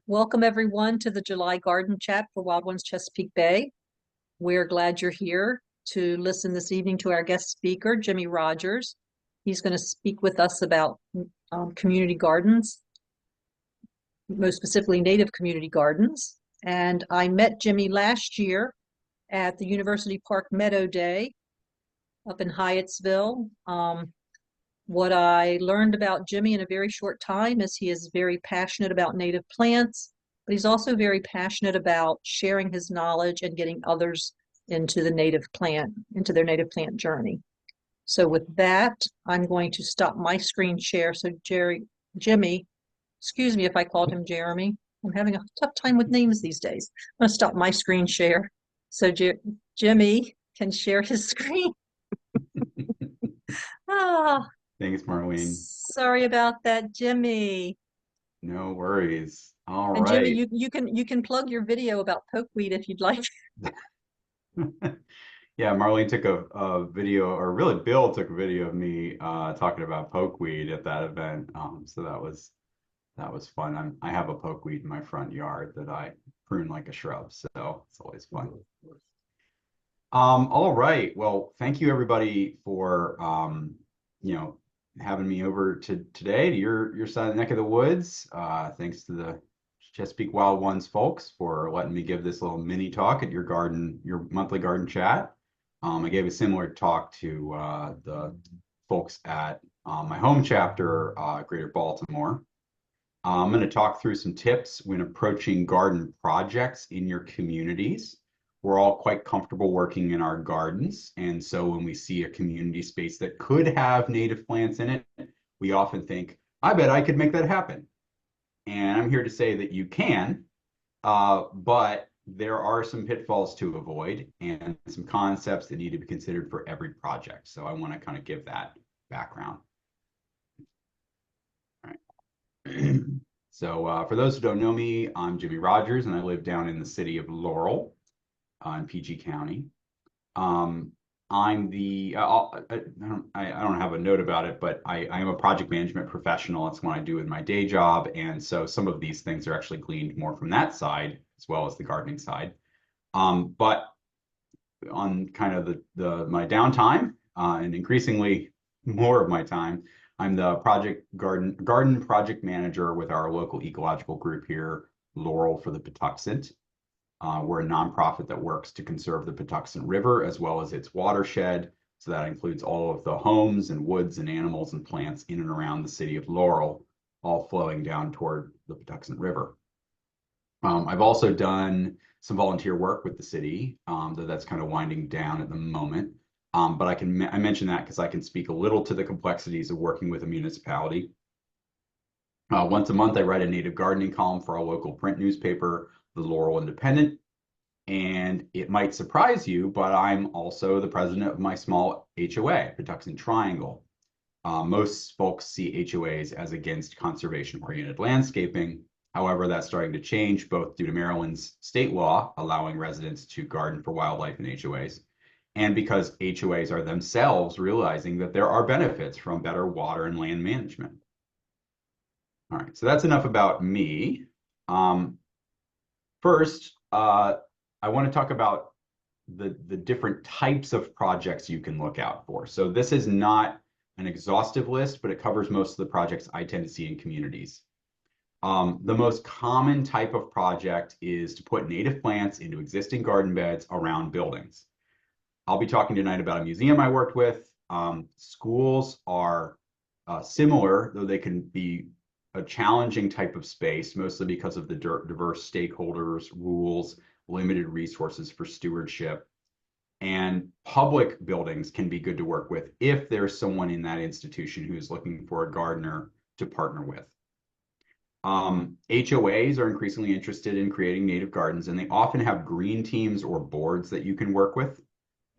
Welcome everyone to the July Garden Chat for Wild Ones Chesapeake Bay. We're glad you're here to listen this evening to our guest speaker, Jimmy Rogers. He's going to speak with us about community gardens, most specifically native community gardens. And I met Jimmy last year at the University Park Meadow Day up in Hyattsville. What I learned about Jimmy in a very short time is he is very passionate about native plants, but he's also very passionate about sharing his knowledge and getting others into their native plant journey. So with that, I'm going to stop my screen share. So Jimmy, excuse me if I called him Jeremy. I'm having a tough time with names these days. I'm going to stop my screen share. So Jimmy can share his screen. Ah. Thanks, Marlene. Sorry about that, Jimmy. No worries. All And right. Jimmy, you can plug your video about pokeweed if you'd like. Yeah, Marlene took a video, or really Bill took a video of me talking about pokeweed at that event. So that was fun. I have a pokeweed in my front yard that I prune like a shrub, so it's always fun. All right. Well, thank you everybody for having me over today to your side of the neck of the woods. Thanks to the Chesapeake Wild Ones folks for letting me give this little mini talk at your monthly garden chat. I gave a similar talk to the folks at my home chapter, Greater Baltimore. I'm going to talk through some tips when approaching garden projects in your communities. We're all quite comfortable working in our gardens, and so when we see a community space that could have native plants in it, we often think, I bet I could make that happen. And I'm here to say that you can, but there are some pitfalls to avoid and some concepts that need to be considered for every project. So I want to kind of give that background. All right. So for those who don't know me, I'm Jimmy Rogers, and I live down in the city of Laurel in PG County. I'm the I don't have a note about it, but I am a project management professional. That's what I do with my day job, and so some of these things are actually gleaned more from that side as well as the gardening side. But on kind of my downtime and increasingly more of my time, I'm the garden project manager with our local ecological group here, Laurel for the Patuxent. We're a nonprofit that works to conserve the Patuxent River as well as its watershed. So that includes all of the homes and woods and animals and plants in and around the city of Laurel, all flowing down toward the Patuxent River. I've also done some volunteer work with the city, though that's kind of winding down at the moment. But I mention that because I can speak a little to the complexities of working with a municipality. Once a month, I write a native gardening column for our local print newspaper, the Laurel Independent. And it might surprise you, but I'm also the president of my small HOA, Patuxent Triangle. Most folks see HOAs as against conservation-oriented landscaping. However, that's starting to change both due to Maryland's state law allowing residents to garden for wildlife in HOAs, and because HOAs are themselves realizing that there are benefits from better water and land management. All right, so that's enough about me. First, I want to talk about the different types of projects you can look out for. So this is not an exhaustive list, but it covers most of the projects I tend to see in communities. The most common type of project is to put native plants into existing garden beds around buildings. I'll be talking tonight about a museum I worked with. Schools are similar, though they can be a challenging type of space, mostly because of the diverse stakeholders, rules, limited resources for stewardship. And public buildings can be good to work with if there's someone in that institution who's looking for a gardener to partner with. HOAs are increasingly interested in creating native gardens, and they often have green teams or boards that you can work with.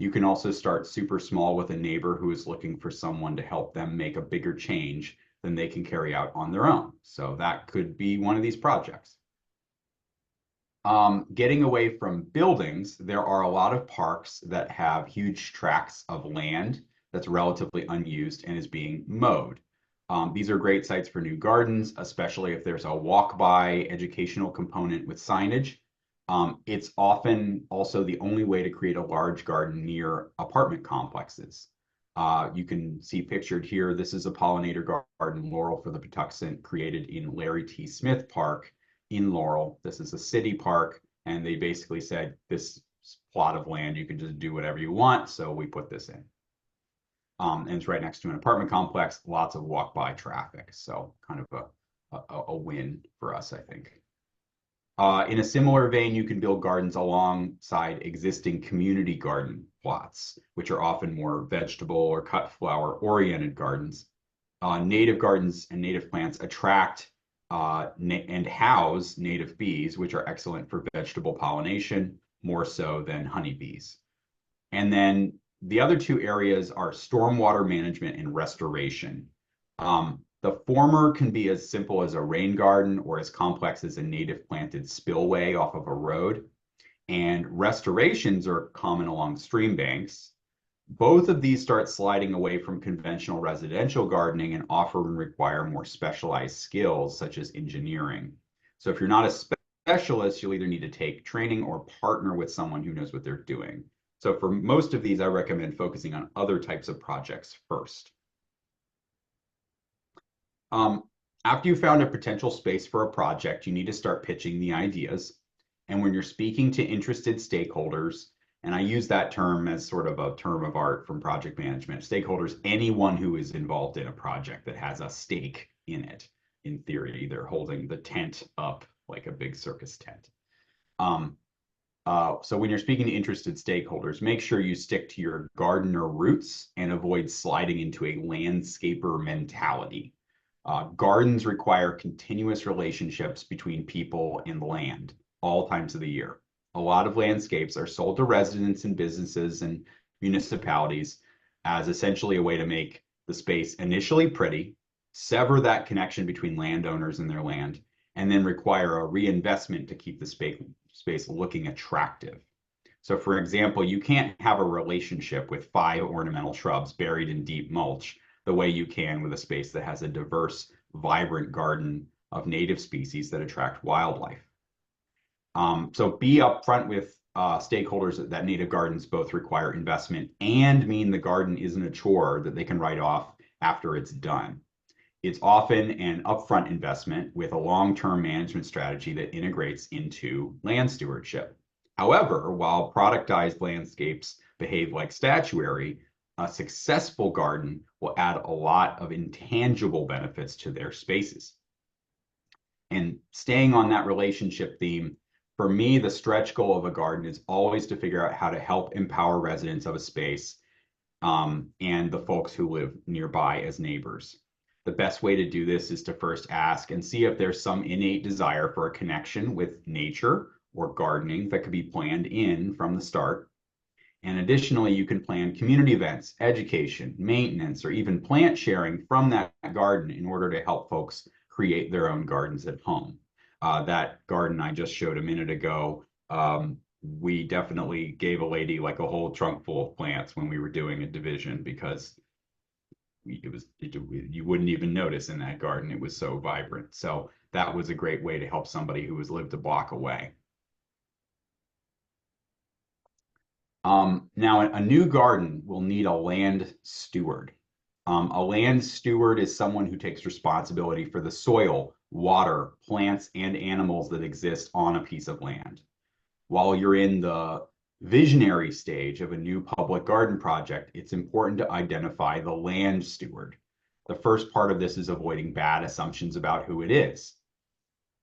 You can also start super small with a neighbor who is looking for someone to help them make a bigger change than they can carry out on their own. So that could be one of these projects. Getting away from buildings, there are a lot of parks that have huge tracts of land that's relatively unused and is being mowed. These are great sites for new gardens, especially if there's a walk-by educational component with signage. It's often also the only way to create a large garden near apartment complexes. You can see pictured here, this is a pollinator garden, Laurel for the Patuxent, created in Larry T. Smith Park in Laurel. This is a city park, and they basically said, this plot of land, you can just do whatever you want, so we put this in. And it's right next to an apartment complex, lots of walk-by traffic. So kind of a win for us, I think. In a similar vein, you can build gardens alongside existing community garden plots, which are often more vegetable or cut flower oriented gardens. Native gardens and native plants attract and house native bees, which are excellent for vegetable pollination, more so than honeybees. And then the other two areas are stormwater management and restoration. The former can be as simple as a rain garden or as complex as a native planted spillway off of a road. And restorations are common along stream banks. Both of these start sliding away from conventional residential gardening and often require more specialized skills such as engineering. So if you're not a specialist, you'll either need to take training or partner with someone who knows what they're doing. So for most of these, I recommend focusing on other types of projects first. After you've found a potential space for a project, you need to start pitching the ideas. And when you're speaking to interested stakeholders, and I use that term as sort of a term of art from project management, stakeholders, anyone who is involved in a project that has a stake in it, in theory, they're holding the tent up like a big circus tent. So when you're speaking to interested stakeholders, make sure you stick to your gardener roots and avoid sliding into a landscaper mentality. Gardens require continuous relationships between people and land all times of the year. A lot of landscapes are sold to residents and businesses and municipalities as essentially a way to make the space initially pretty, sever that connection between landowners and their land, and then require a reinvestment to keep the space looking attractive. So for example, you can't have a relationship with 5 ornamental shrubs buried in deep mulch the way you can with a space that has a diverse, vibrant garden of native species that attract wildlife. So be upfront with stakeholders that native gardens both require investment and mean the garden isn't a chore that they can write off after it's done. It's often an upfront investment with a long-term management strategy that integrates into land stewardship. However, while productized landscapes behave like statuary, a successful garden will add a lot of intangible benefits to their spaces. And staying on that relationship theme, for me, the stretch goal of a garden is always to figure out how to help empower residents of a space and the folks who live nearby as neighbors. The best way to do this is to first ask and see if there's some innate desire for a connection with nature or gardening that could be planned in from the start. And additionally, you can plan community events, education, maintenance, or even plant sharing from that garden in order to help folks create their own gardens at home. That garden I just showed a minute ago, we definitely gave a lady like a whole trunk full of plants when we were doing a division because you wouldn't even notice in that garden. It was so vibrant. So that was a great way to help somebody who was lived a block away. Now, a new garden will need a land steward. A land steward is someone who takes responsibility for the soil, water, plants, and animals that exist on a piece of land. While you're in the visionary stage of a new public garden project, it's important to identify the land steward. The first part of this is avoiding bad assumptions about who it is.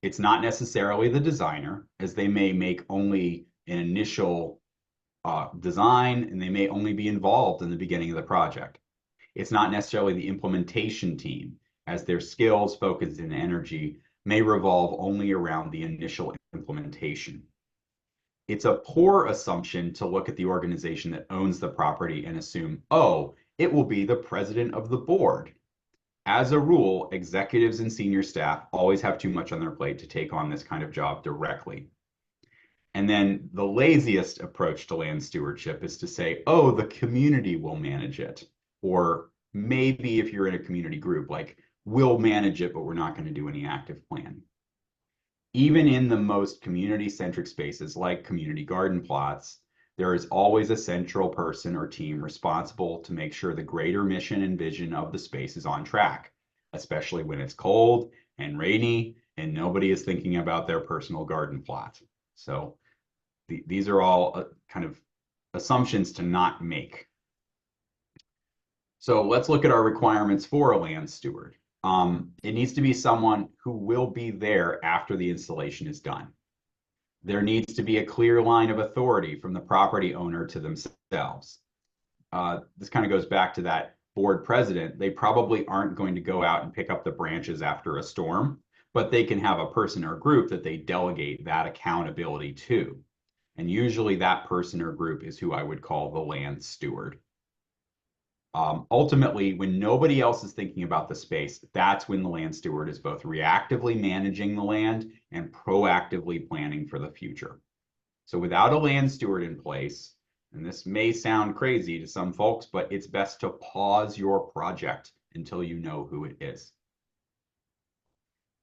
It's not necessarily the designer, as they may make only an initial design and they may only be involved in the beginning of the project. It's not necessarily the implementation team, as their skills, focus, and energy may revolve only around the initial implementation. It's a poor assumption to look at the organization that owns the property and assume, oh, it will be the president of the board. As a rule, executives and senior staff always have too much on their plate to take on this kind of job directly. And then the laziest approach to land stewardship is to say, oh, the community will manage it. Or maybe if you're in a community group, like we'll manage it, but we're not going to do any active planning. Even in the most community-centric spaces like community garden plots, there is always a central person or team responsible to make sure the greater mission and vision of the space is on track, especially when it's cold and rainy and nobody is thinking about their personal garden plot. So these are all kind of assumptions to not make. So let's look at our requirements for a land steward. It needs to be someone who will be there after the installation is done. There needs to be a clear line of authority from the property owner to themselves. This kind of goes back to that board president. They probably aren't going to go out and pick up the branches after a storm, but they can have a person or group that they delegate that accountability to. And usually that person or group is who I would call the land steward. Ultimately, when nobody else is thinking about the space, that's when the land steward is both reactively managing the land and proactively planning for the future. So without a land steward in place, and this may sound crazy to some folks, but it's best to pause your project until you know who it is.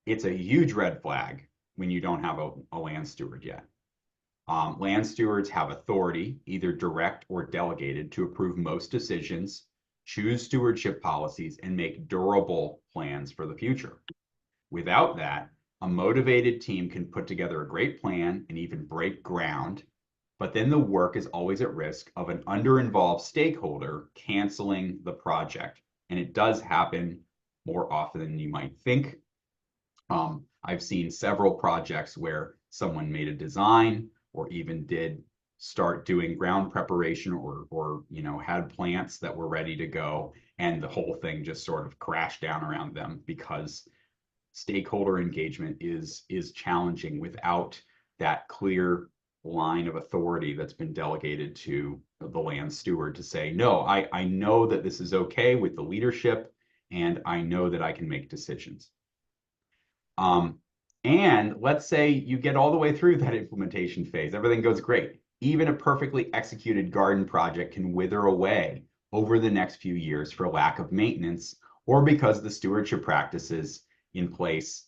It's a huge red flag when you don't have a land steward yet. Land stewards have authority, either direct or delegated, to approve most decisions, choose stewardship policies, and make durable plans for the future. Without that, a motivated team can put together a great plan and even break ground, but then the work is always at risk of an under-involved stakeholder canceling the project. And it does happen more often than you might think. I've seen several projects where someone made a design or even did start doing ground preparation or had plants that were ready to go, and the whole thing just sort of crashed down around them because stakeholder engagement is challenging without that clear line of authority that's been delegated to the land steward to say, no, I know that this is okay with the leadership, and I know that I can make decisions. And let's say you get all the way through that implementation phase, everything goes great. Even a perfectly executed garden project can wither away over the next few years for lack of maintenance or because the stewardship practices in place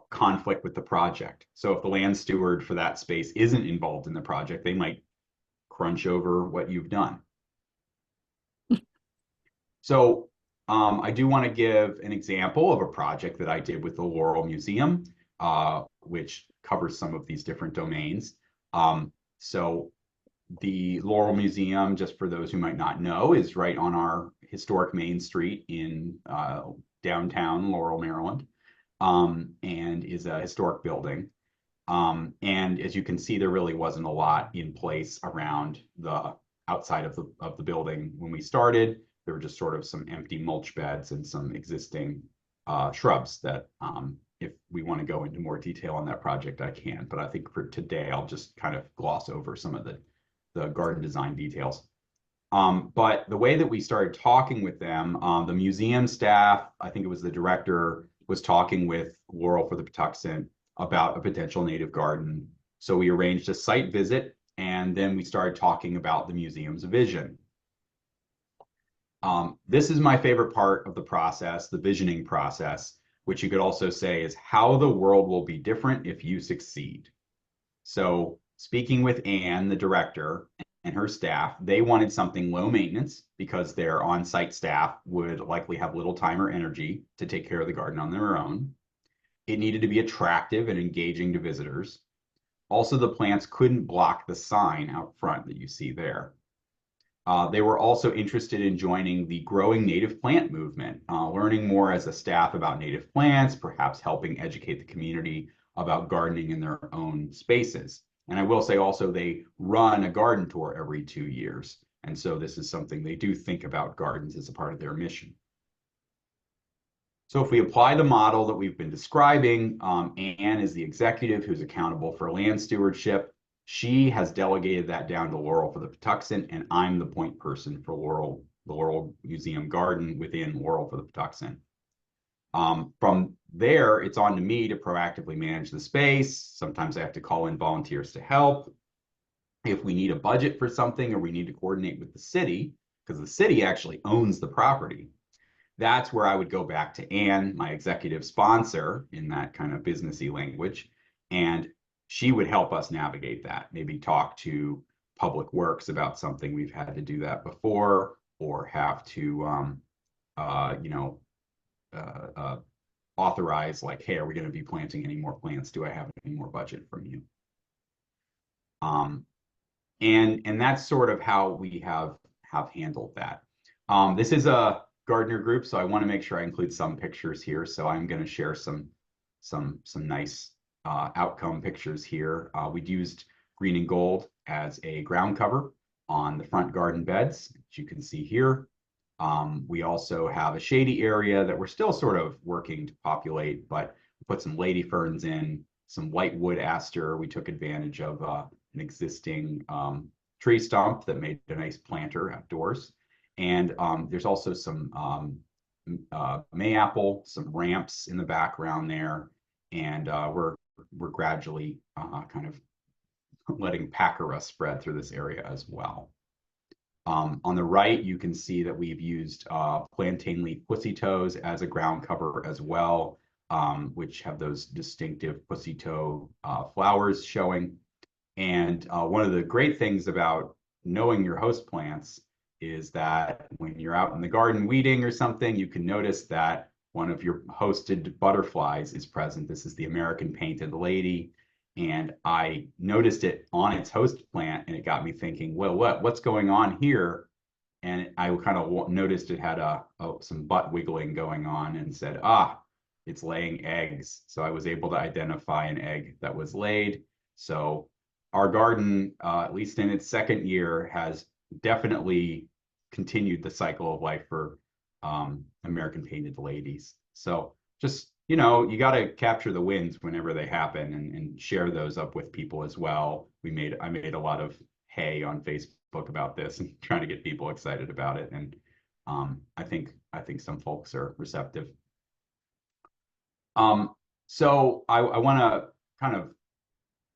conflict with the project. So if the land steward for that space isn't involved in the project, they might crunch over what you've done. So I do want to give an example of a project that I did with the Laurel Museum, which covers some of these different domains. So the Laurel Museum, just for those who might not know, is right on our historic Main Street in downtown Laurel, Maryland, and is a historic building. And as you can see, there really wasn't a lot in place around the outside of the building when we started. There were just sort of some empty mulch beds and some existing shrubs that if we want to go into more detail on that project, I can. But I think for today, I'll just kind of gloss over some of the garden design details. But the way that we started talking with them, the museum staff, I think it was the director, was talking with Laurel for the Patuxent about a potential native garden. So we arranged a site visit, and then we started talking about the museum's vision. This is my favorite part of the process, the visioning process, which you could also say is how the world will be different if you succeed. So speaking with Anne, the director, and her staff, they wanted something low maintenance because their on-site staff would likely have little time or energy to take care of the garden on their own. It needed to be attractive and engaging to visitors. Also, the plants couldn't block the sign out front that you see there. They were also interested in joining the growing native plant movement, learning more as a staff about native plants, perhaps helping educate the community about gardening in their own spaces. And I will say also they run a garden tour every 2 years. And so this is something they do think about gardens as a part of their mission. So if we apply the model that we've been describing, Anne is the executive who's accountable for land stewardship. She has delegated that down to Laurel for the Patuxent, and I'm the point person for the Laurel Museum Garden within Laurel for the Patuxent. From there, it's on to me to proactively manage the space. Sometimes I have to call in volunteers to help. If we need a budget for something or we need to coordinate with the city, because the city actually owns the property, that's where I would go back to Anne, my executive sponsor, in that kind of businessy language, and she would help us navigate that. Maybe talk to Public Works about something we've had to do that before, or have to, you know, authorize, like, hey, are we going to be planting any more plants? Do I have any more budget from you? And that's sort of how we have handled that. This is a gardener group, so I want to make sure I include some pictures here. So I'm going to share some nice outcome pictures here. We used green and gold as a ground cover on the front garden beds, as you can see here. We also have a shady area that we're still sort of working to populate, but we put some lady ferns in, some white wood aster. We took advantage of an existing tree stump that made a nice planter outdoors. And there's also some mayapple, some ramps in the background there. And we're gradually kind of letting pachyra spread through this area as well. On the right, you can see that we've used plantain leaf pussy toes as a ground cover as well, which have those distinctive pussy toe flowers showing. And one of the great things about knowing your host plants is that when you're out in the garden weeding or something, you can notice that one of your hosted butterflies is present. This is the American painted lady. And I noticed it on its host plant, and it got me thinking, well, what's going on here? And I kind of noticed it had some butt wiggling going on, and said, it's laying eggs. So I was able to identify an egg that was laid. So our garden, at least in its second year, has definitely continued the cycle of life for American painted ladies. So just, you know, you got to capture the wins whenever they happen, and share those up with people as well. I made a lot of hay on Facebook about this and trying to get people excited about it. And I think some folks are receptive. So I want to kind of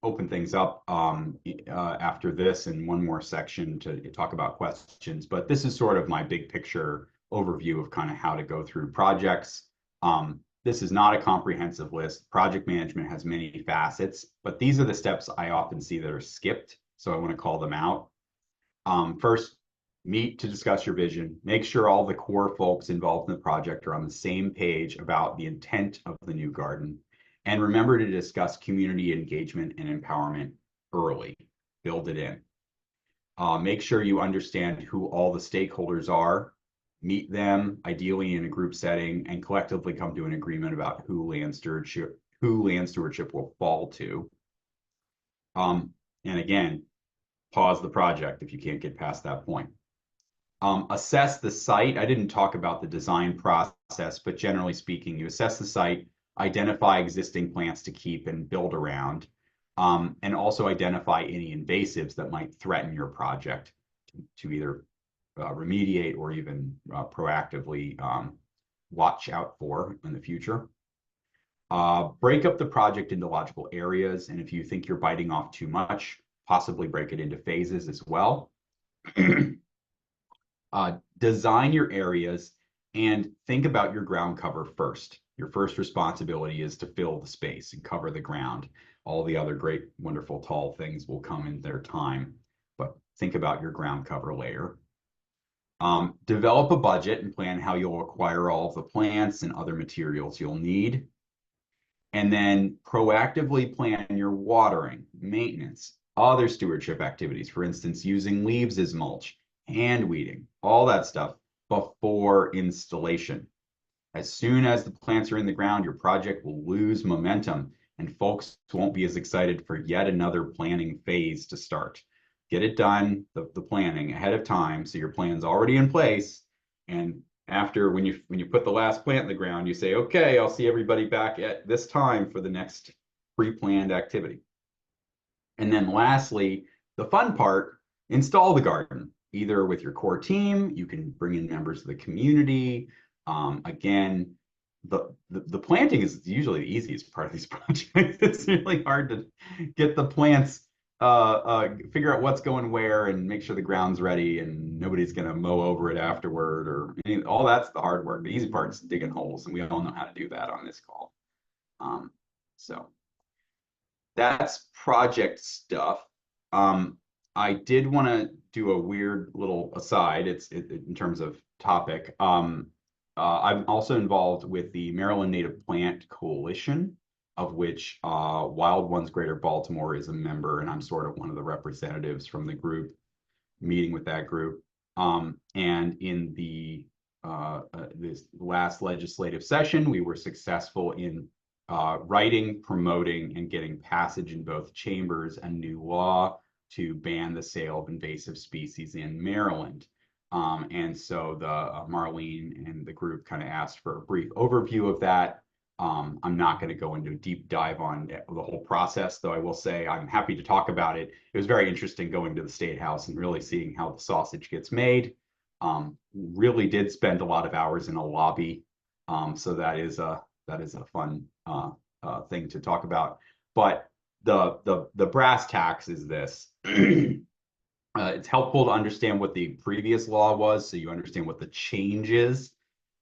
open things up after this and one more section to talk about questions. But this is sort of my big picture overview of kind of how to go through projects. This is not a comprehensive list. Project management has many facets, but these are the steps I often see that are skipped. So I want to call them out. First, meet to discuss your vision. Make sure all the core folks involved in the project are on the same page about the intent of the new garden. And remember to discuss community engagement and empowerment early. Build it in. Make sure you understand who all the stakeholders are. Meet them, ideally in a group setting, and collectively come to an agreement about who land stewardship will fall to. And again, pause the project if you can't get past that point. Assess the site. I didn't talk about the design process, but generally speaking, you assess the site, identify existing plants to keep and build around, and also identify any invasives that might threaten your project to either remediate or even proactively watch out for in the future. Break up the project into logical areas, and if you think you're biting off too much, possibly break it into phases as well. Design your areas and think about your ground cover first. Your first responsibility is to fill the space and cover the ground. All the other great, wonderful, tall things will come in their time, but think about your ground cover layer. Develop a budget and plan how you'll acquire all of the plants and other materials you'll need. And then proactively plan your watering, maintenance, other stewardship activities, for instance, using leaves as mulch, hand weeding, all that stuff before installation. As soon as the plants are in the ground, your project will lose momentum and folks won't be as excited for yet another planning phase to start. Get it done, the planning ahead of time, so your plan's already in place. And after, when you put the last plant in the ground, you say, okay, I'll see everybody back at this time for the next pre-planned activity. And then lastly, the fun part, install the garden, either with your core team. You can bring in members of the community. Again, the planting is usually the easiest part of these projects. It's really hard to get the plants figure out what's going where and make sure the ground's ready and nobody's gonna mow over it afterward or all that's the hard work. The easy part is digging holes, and we all know how to do that on this call. Um, so that's project stuff. Um, I did want to do a weird little aside. In terms of topic. I'm also involved with the Maryland Native Plant Coalition, of which Wild Ones Greater Baltimore is a member, and I'm sort of one of the representatives from the group, meeting with that group. And in this last legislative session, we were successful in writing, promoting, and getting passage in both chambers a new law to ban the sale of invasive species in Maryland. And so the Marlene and the group kind of asked for a brief overview of that. I'm not going to go into a deep dive on the whole process, though I will say I'm happy to talk about it. It was very interesting going to the State House and really seeing how the sausage gets made. Really did spend a lot of hours in a lobby, so that is a fun thing to talk about. But the brass tacks is this. It's helpful to understand what the previous law was, so you understand what the change is.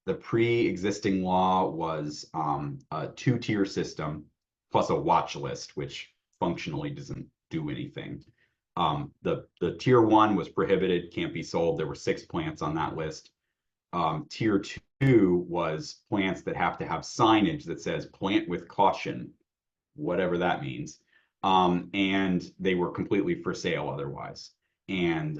The pre-existing law was a two-tier system plus a watch list, which functionally doesn't do anything. The tier one was prohibited, can't be sold. There were 6 plants on that list. Tier two was plants that have to have signage that says plant with caution, whatever that means. And they were completely for sale otherwise. And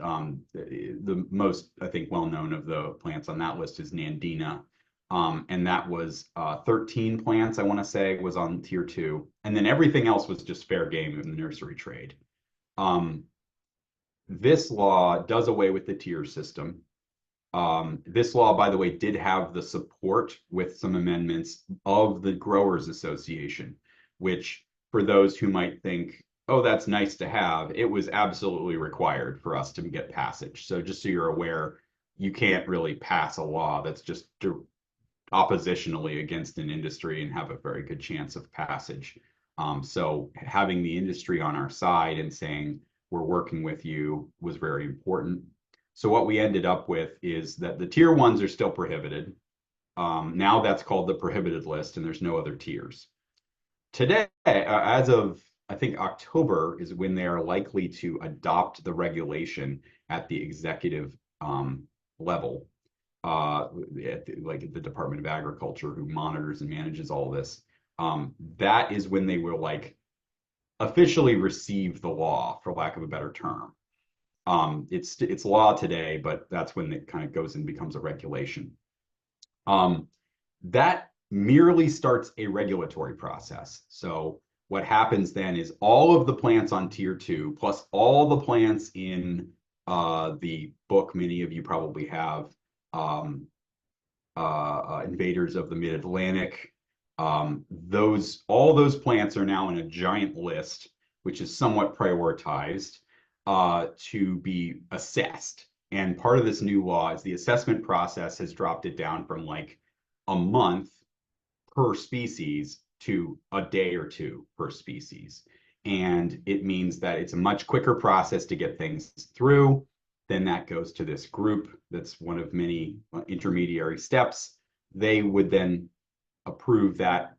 the most, I think, well-known of the plants on that list is Nandina. And that was 13 plants, I want to say, was on tier two. And then everything else was just fair game in the nursery trade. This law does away with the tier system. This law, by the way, did have the support with some amendments of the Growers Association, which for those who might think, oh, that's nice to have, it was absolutely required for us to get passage. So just so you're aware, you can't really pass a law that's just oppositionally against an industry and have a very good chance of passage. So having the industry on our side and saying, we're working with you was very important. So what we ended up with is that the tier ones are still prohibited. Now that's called the prohibited list, and there's no other tiers. Today, as of I think October is when they are likely to adopt the regulation at the executive level, like at the Department of Agriculture, who monitors and manages all this. That is when they will like officially receive the law, for lack of a better term. It's law today, but that's when it kind of goes and becomes a regulation. That merely starts a regulatory process. So what happens then is all of the plants on tier two, plus all the plants in the book many of you probably have, Invaders of the Mid-Atlantic. All those plants are now in a giant list, which is somewhat prioritized to be assessed. And part of this new law is the assessment process has dropped it down from like a month per species to a day or two per species. And it means that it's a much quicker process to get things through. Then that goes to this group that's one of many intermediary steps. They would then approve that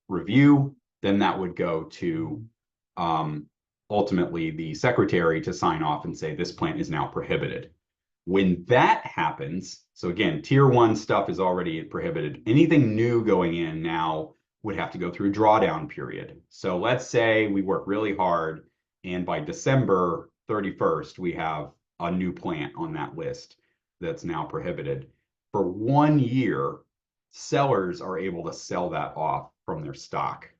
review. Then that would go to ultimately the secretary to sign off and say this plant is now prohibited. When that happens, so again, tier one stuff is already prohibited. Anything new going in now would have to go through a drawdown period. So let's say we work really hard and by December 31st, we have a new plant on that list that's now prohibited. For 1 year, sellers are able to sell that off from their stock.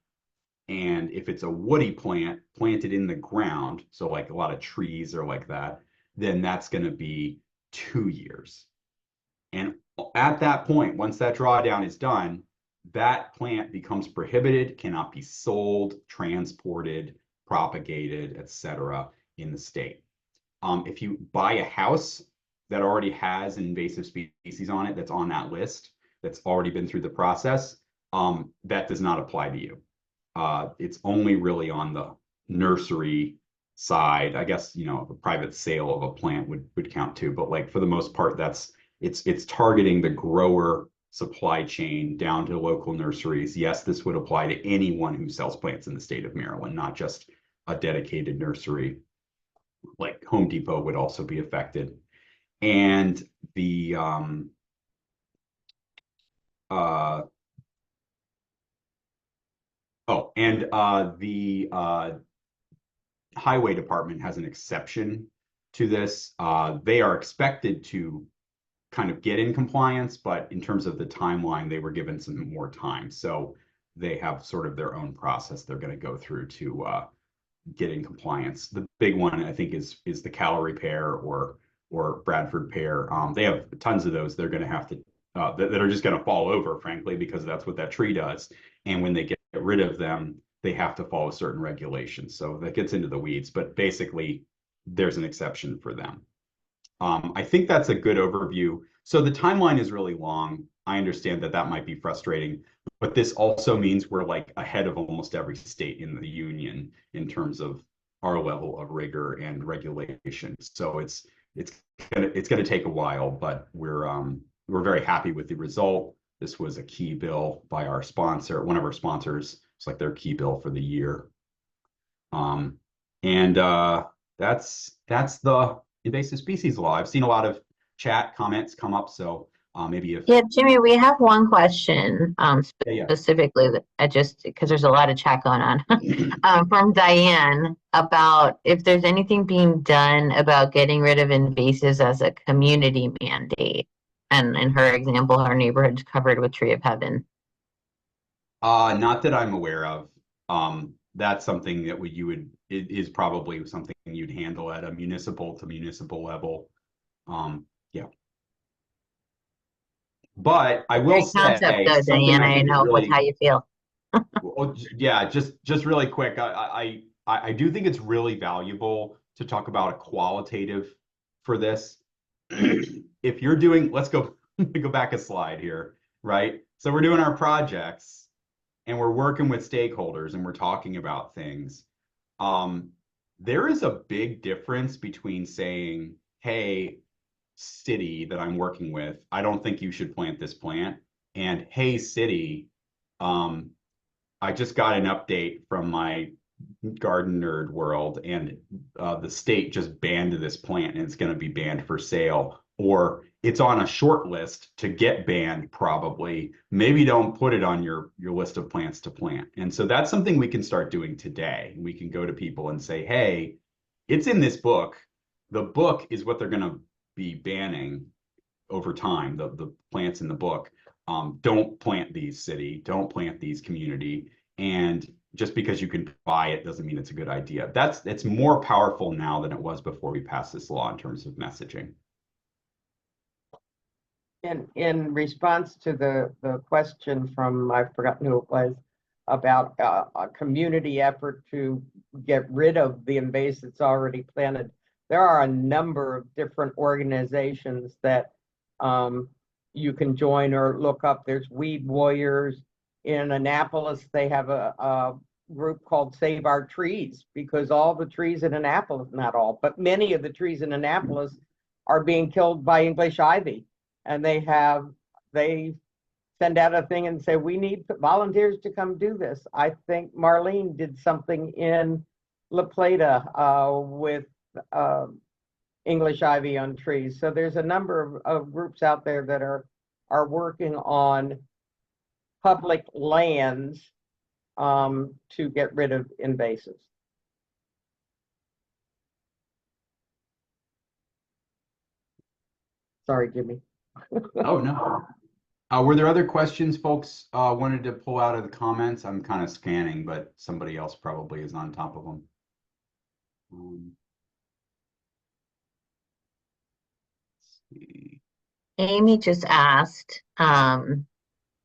And if it's a woody plant planted in the ground, so like a lot of trees or like that, then that's going to be 2 years. And at that point, once that drawdown is done, that plant becomes prohibited, cannot be sold, transported, propagated, etc. in the state. If you buy a house that already has an invasive species on it, that's on that list, that's already been through the process, that does not apply to you. It's only really on nursery side. I guess, a private sale of a plant would count too, but like for the most part, it's targeting the grower supply chain down to local nurseries. Yes, this would apply to anyone who sells plants in the state of Maryland, not just a dedicated nursery. Like Home Depot would also be affected. And the uh oh, and the highway department has an exception to this. They are expected to kind of get in compliance, but in terms of the timeline, they were given some more time. So they have sort of their own process they're going to go through to get in compliance. The big one, I think, is the calorie pear or Bradford pear. They have tons of those. They're going to have to that are just going to fall over, frankly, because that's what that tree does. And when they get rid of them, they have to follow certain regulations. So that gets into the weeds, but basically, there's an exception for them. I think that's a good overview. So the timeline is really long. I understand that that might be frustrating, but this also means we're like ahead of almost every state in the union in terms of our level of rigor and regulation. So it's gonna take a while, but we're very happy with the result. This was a key bill by our sponsor, one of our sponsors. It's like their key bill for the year. Um, and that's the invasive species law. I've seen a lot of chat comments come up, so maybe if Yeah, Jimmy, we have one question yeah, specifically that I just because there's a lot of chat going on yeah. from Diane about if there's anything being done about getting rid of invasives as a community mandate. And in her example, her neighborhood's covered with Tree of Heaven. Not that I'm aware of. That's something that it is probably something you'd handle at a municipal to municipal level. Yeah. But I will Great concept say though, something Diane. I I think is know what's really how you feel. well, yeah, just really quick. I do think it's really valuable to talk about a qualitative for this. If you're doing, let's go go back a slide here, right? So we're doing our projects and we're working with stakeholders and we're talking about things. Um, there is a big difference between saying, "Hey, city that I'm working with, I don't think you should plant this plant," and "Hey, city, um, I just got an update from my garden nerd world, and the state just banned this plant, and it's going to be banned for sale, or it's on a short list to get banned, probably. Maybe don't put it on your list of plants to plant." And so that's something we can start doing today. We can go to people and say, "Hey, it's in this book. The book is what they're going to be banning over time, the plants in the book. Don't plant these, city, don't plant these, community. And just because you can buy it doesn't mean it's a good idea." It's more powerful now than it was before we passed this law in terms of messaging. In response to the question from, I've forgotten who it was, about a community effort to get rid of the invasive that's already planted, there are a number of different organizations that you can join or look up. There's Weed Warriors. In Annapolis, they have a group called Save Our Trees, because all the trees in Annapolis, not all, but many of the trees in Annapolis are being killed by English ivy. And they send out a thing and say, "We need volunteers to come do this." I think Marlene did something in La Plata with English ivy on trees. So there's a number of groups out there that are working on public lands to get rid of invasives. Sorry, Jimmy. Oh, no. Were there other questions folks wanted to pull out of the comments? I'm kind of scanning, but somebody else probably is on top of them. Let's see. Amy just asked, has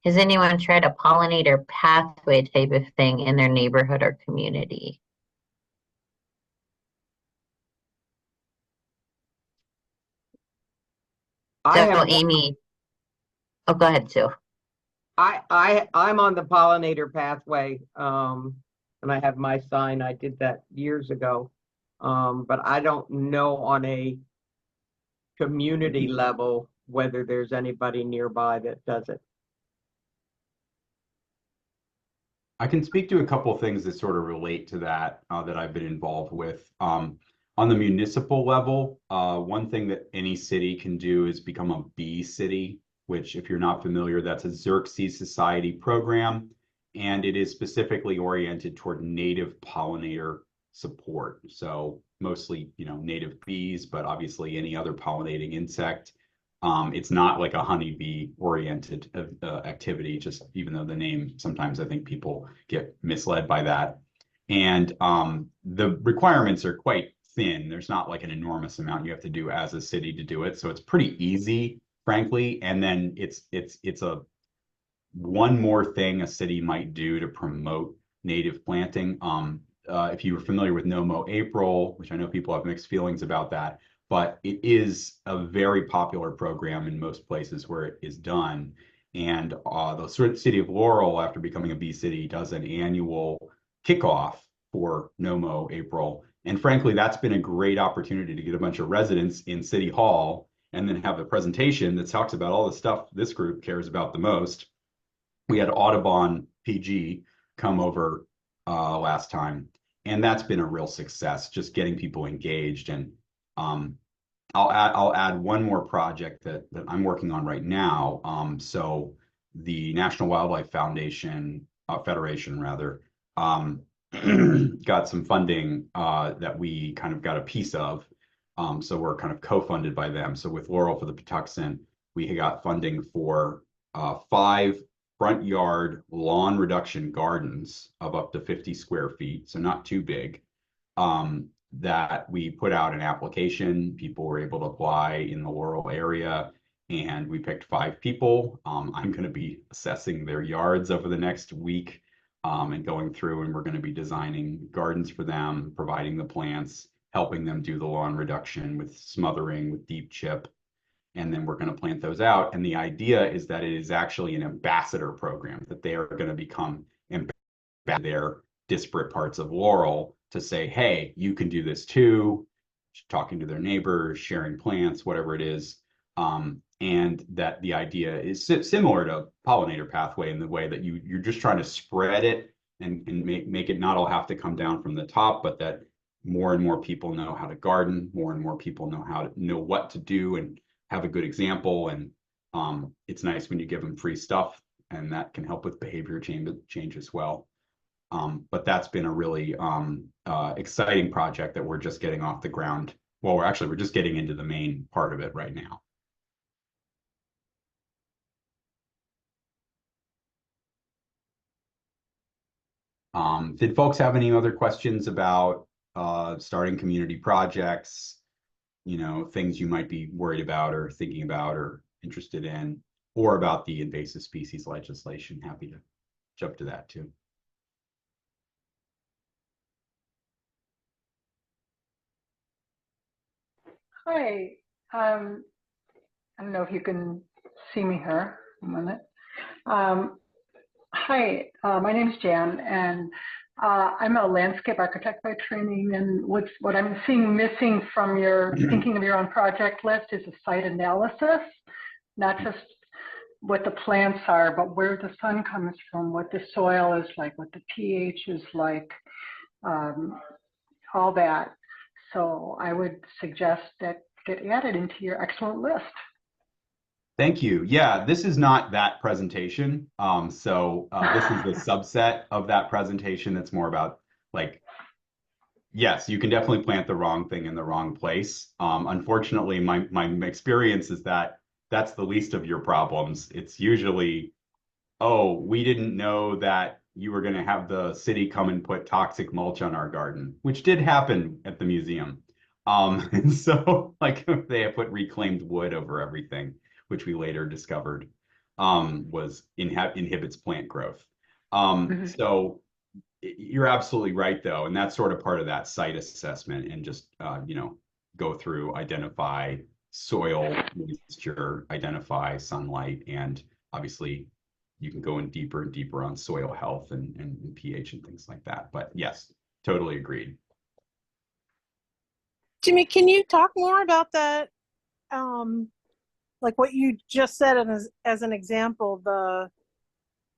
anyone tried a pollinator pathway type of thing in their neighborhood or community? So Amy, oh, go ahead, Sue. I'm on the pollinator pathway and I have my sign. I did that years ago. But I don't know on a community level whether there's anybody nearby that does it. I can speak to a couple of things that sort of relate to that that I've been involved with. On the municipal level, one thing that any city can do is become a bee city, which, if you're not familiar, that's a Xerxes Society program, and it is specifically oriented toward native pollinator support. So mostly, native bees, but obviously any other pollinating insect. It's not like a honeybee oriented activity, just even though the name, sometimes I think people get misled by that. And the requirements are quite thin. There's not like an enormous amount you have to do as a city to do it. So it's pretty easy, frankly. And then it's a one more thing a city might do to promote native planting. If you were familiar with No Mow April, which I know people have mixed feelings about that, but it is a very popular program in most places where it is done. And the city of Laurel, after becoming a bee city, does an annual kickoff for No Mow April. And frankly, that's been a great opportunity to get a bunch of residents in City Hall and then have a presentation that talks about all the stuff this group cares about the most. We had Audubon PG come over last time, and that's been a real success, just getting people engaged. And I'll add one more project that I'm working on right now. So the National Wildlife Foundation Federation, rather, got some funding that we kind of got a piece of. So we're kind of co-funded by them. So with Laurel for the Patuxent, we got funding for 5 front yard lawn reduction gardens of up to 50 square feet, so not too big, that we put out an application. People were able to apply in the Laurel area, and we picked 5 people. I'm going to be assessing their yards over the next week and going through, and we're going to be designing gardens for them, providing the plants, helping them do the lawn reduction with smothering, with deep chip. And then we're going to plant those out. And the idea is that it is actually an ambassador program, that they are going to become their disparate parts of Laurel to say, hey, you can do this too, talking to their neighbors, sharing plants, whatever it is. And that the idea is similar to pollinator pathway in the way that you're just trying to spread it and make it not all have to come down from the top, but that more and more people know how to garden, more and more people know what to do and have a good example. And it's nice when you give them free stuff, and that can help with behavior change as well. But that's been a really exciting project that we're just getting off the ground. Well, we're just getting into the main part of it right now. Did folks have any other questions about starting community projects? Things you might be worried about or thinking about or interested in, or about the invasive species legislation? Happy to jump to that too. Hi, I don't know if you can see me here. A minute. Hi, my name is Jan, and I'm a landscape architect by training. And what I'm seeing missing from your thinking of your own project list is a site analysis, not just what the plants are, but where the sun comes from, what the soil is like, what the pH is like, all that. So I would suggest that get added into your excellent list. Thank you. Yeah, this is not that presentation. This is the subset of that presentation that's more about, like, yes, you can definitely plant the wrong thing in the wrong place. Unfortunately, my experience is that that's the least of your problems. It's usually, oh, we didn't know that you were going to have the city come and put toxic mulch on our garden, which did happen at the museum. And so, like, they have put reclaimed wood over everything, which we later discovered inhibits plant growth. So you're absolutely right, though, and that's sort of part of that site assessment, and just go through, identify soil moisture, identify sunlight, and obviously you can go in deeper and deeper on soil health and pH and things like that. But yes, totally agreed. Jimmy, can you talk more about that? Like what you just said as an example, the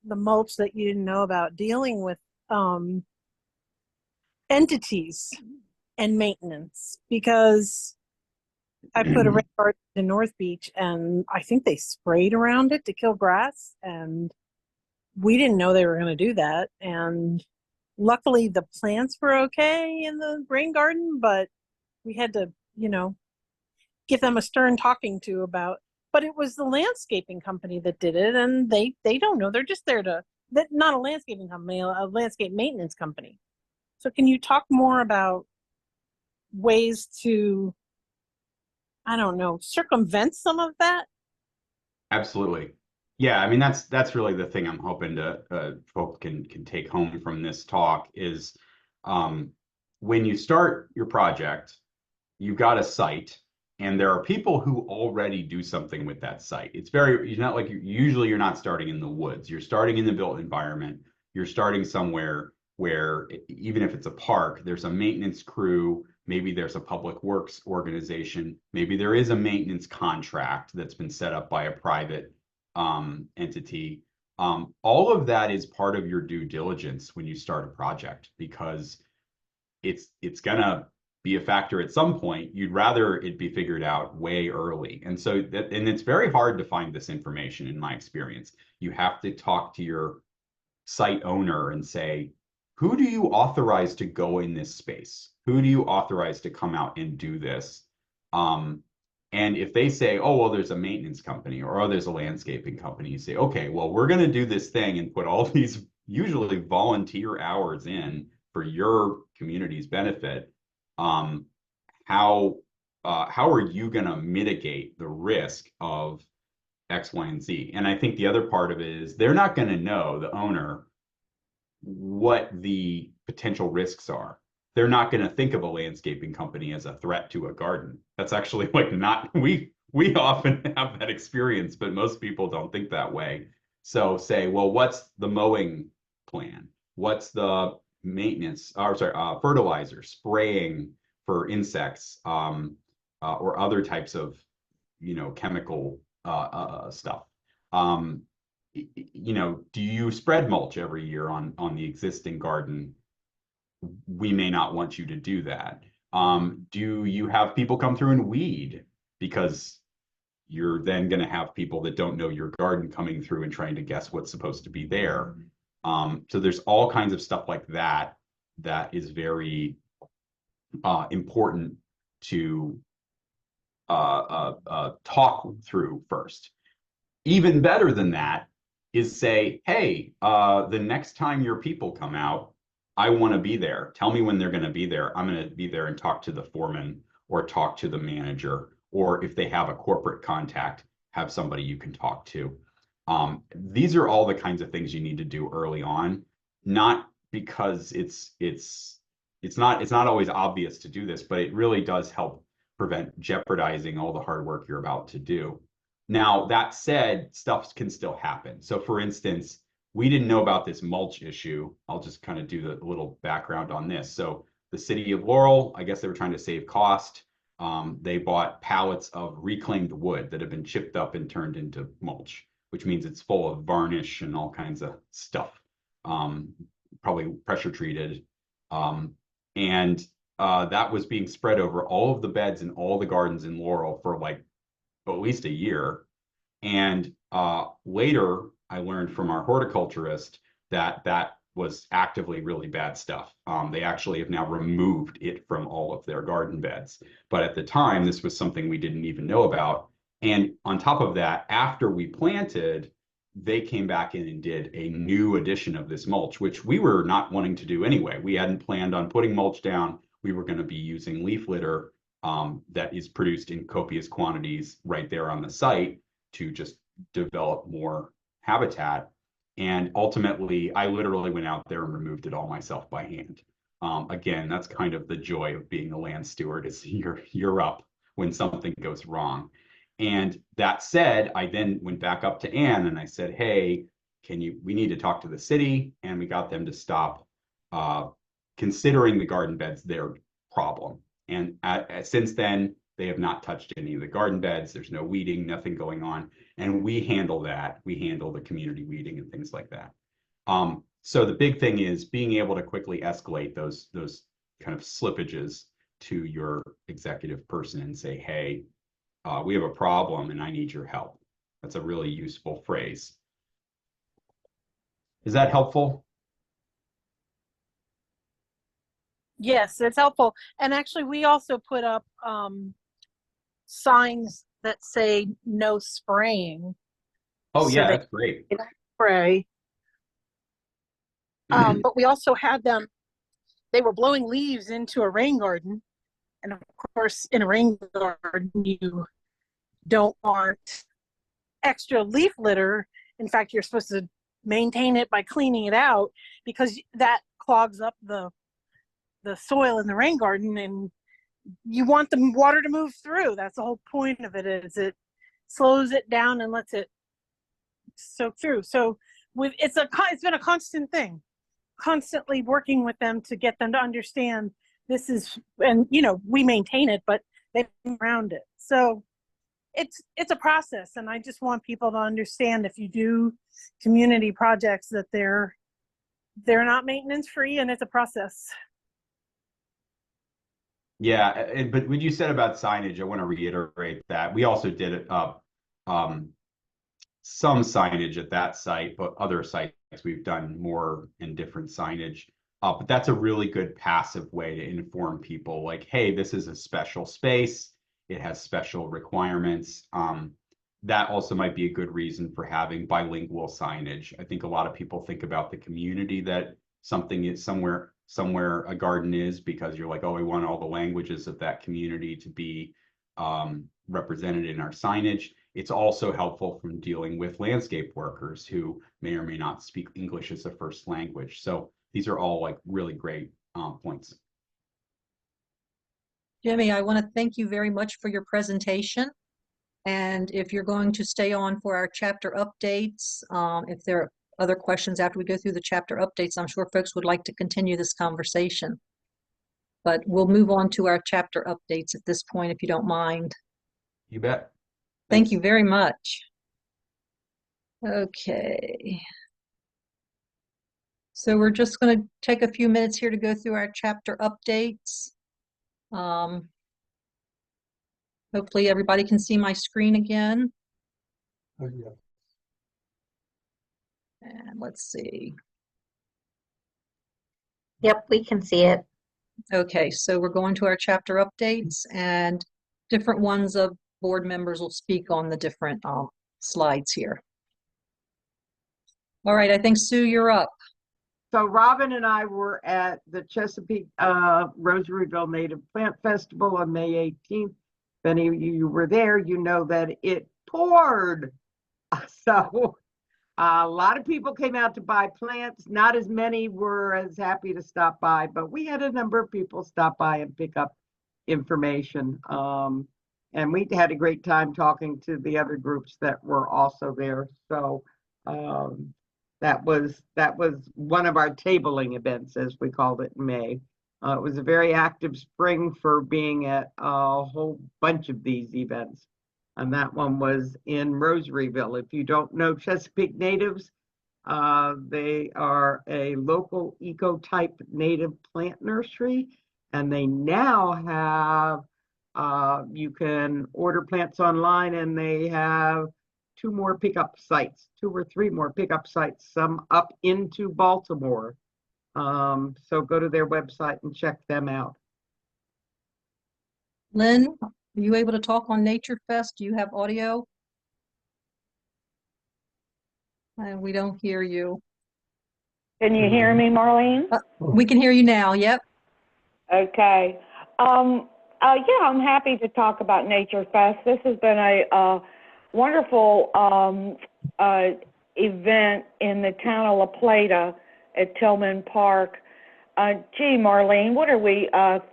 mulch that you didn't know about, dealing with entities and maintenance, because I put a rain garden in North Beach and I think they sprayed around it to kill grass, and we didn't know they were going to do that. And luckily the plants were okay in the rain garden, but we had to, give them a stern talking to about, but it was the landscaping company that did it, and they don't know. They're just there not a landscaping company, a landscape maintenance company. So can you talk more about ways to, I don't know, circumvent some of that? Absolutely. Yeah, I mean that's really the thing I'm hoping to folk can take home from this talk is when you start your project, you've got a site and there are people who already do something with that site. It's not like usually you're not starting in the woods. You're starting in the built environment. You're starting somewhere where even if it's a park, there's a maintenance crew, maybe there's a public works organization, maybe there is a maintenance contract that's been set up by a private entity. All of that is part of your due diligence when you start a project, because it's gonna be a factor at some point. You'd rather it be figured out way early. And so and it's very hard to find this information in my experience. You have to talk to your site owner and say, who do you authorize to go in this space? Who do you authorize to come out and do this? And if they say, oh, well, there's a maintenance company or oh, there's a landscaping company, you say, okay, well, we're going to do this thing and put all these usually volunteer hours in for your community's benefit. How are you going to mitigate the risk of X, Y, and Z? And I think the other part of it is they're not going to know, the owner, what the potential risks are. They're not going to think of a landscaping company as a threat to a garden. That's actually like not, we often have that experience, but most people don't think that way. So say, well, what's the mowing plan? What's the maintenance, fertilizer, spraying for insects, or other types of, chemical stuff. Do you spread mulch every year on the existing garden? We may not want you to do that. Do you have people come through and weed? Because you're then going to have people that don't know your garden coming through and trying to guess what's supposed to be there. So there's all kinds of stuff like that that is very important to talk through first. Even better than that is say, hey, the next time your people come out, I want to be there. Tell me when they're going to be there. I'm going to be there and talk to the foreman or talk to the manager, or if they have a corporate contact, have somebody you can talk to. These are all the kinds of things you need to do early on, not because it's not always obvious to do this, but it really does help prevent jeopardizing all the hard work you're about to do. Now, that said, stuff can still happen. So for instance, we didn't know about this mulch issue. I'll just kind of do the little background on this. So the city of Laurel, I guess they were trying to save cost. They bought pallets of reclaimed wood that have been chipped up and turned into mulch, which means it's full of varnish and all kinds of stuff, probably pressure treated. And that was being spread over all of the beds in all the gardens in Laurel for like at least a year. And later, I learned from our horticulturist that that was actively really bad stuff. They actually have now removed it from all of their garden beds. But at the time, this was something we didn't even know about. And on top of that, after we planted, they came back in and did a new edition of this mulch, which we were not wanting to do anyway. We hadn't planned on putting mulch down. We were going to be using leaf litter that is produced in copious quantities right there on the site to just develop more habitat. And ultimately, I literally went out there and removed it all myself by hand. Again, that's kind of the joy of being a land steward, is you're up when something goes wrong. And that said, I then went back up to Anne and I said, hey, we need to talk to the city, and we got them to stop considering the garden beds their problem. And since then, they have not touched any of the garden beds. There's no weeding, nothing going on. And we handle that. We handle the community weeding and things like that. So the big thing is being able to quickly escalate those kind of slippages to your executive person and say, hey, we have a problem and I need your help. That's a really useful phrase. Is that helpful? Yes, it's helpful. And actually, we also put up signs that say no spraying. Oh, So yeah, they that's great. don't spray. But we also had them, they were blowing leaves into a rain garden. And of course, in a rain garden, you don't want extra leaf litter. In fact, you're supposed to maintain it by cleaning it out, because that clogs up the soil in the rain garden, and you want the water to move through. That's the whole point of it, is it slows it down and lets it soak through. So it's been a constant thing, constantly working with them to get them to understand this is, and we maintain it, but they around it. So it's a process, and I just want people to understand, if you do community projects, that they're not maintenance free, and it's a process. Yeah, but when you said about signage, I want to reiterate that we also did some signage at that site, but other sites we've done more and different signage. But that's a really good passive way to inform people, like, hey, this is a special space. It has special requirements. That also might be a good reason for having bilingual signage. I think a lot of people think about the community that something is somewhere a garden is, because you're like, oh, we want all the languages of that community to be represented in our signage. It's also helpful from dealing with landscape workers who may or may not speak English as a first language. So these are all like really great points. Jimmy, I want to thank you very much for your presentation. And if you're going to stay on for our chapter updates, if there are other questions after we go through the chapter updates, I'm sure folks would like to continue this conversation. But we'll move on to our chapter updates at this point, if you don't mind. You bet. Thank Thanks. you very much. Okay. So we're just going to take a few minutes here to go through our chapter updates. Hopefully everybody can see my screen again. Oh, yeah. And let's see. Yep, we can see it. Okay, so we're going to our chapter updates, and different ones of board members will speak on the different slides here. All right, I think Sue, you're up. So Robin and I were at the Chesapeake Rosaryville Native Plant Festival on May 18th. If any of you were there, you know that it poured. So a lot of people came out to buy plants. Not as many were as happy to stop by, but we had a number of people stop by and pick up information. And we had a great time talking to the other groups that were also there. So that was one of our tabling events, as we called it in May. It was a very active spring for being at a whole bunch of these events. And that one was in Rosaryville. If you don't know Chesapeake Natives, they are a local eco-type native plant nursery. And they now have, you can order plants online, and they have 2 more pickup sites, 2 or 3 more pickup sites, some up into Baltimore. So go to their website and check them out. Lynn, are you able to talk on Nature Fest? Do you have audio? And we don't hear you. Can you hear me, Marlene? We can hear you now. Yep. Okay. Yeah, I'm happy to talk about Nature Fest. This has been a wonderful event in the town of La Plata at Tillman Park. Gee, Marlene, what are we, 3rd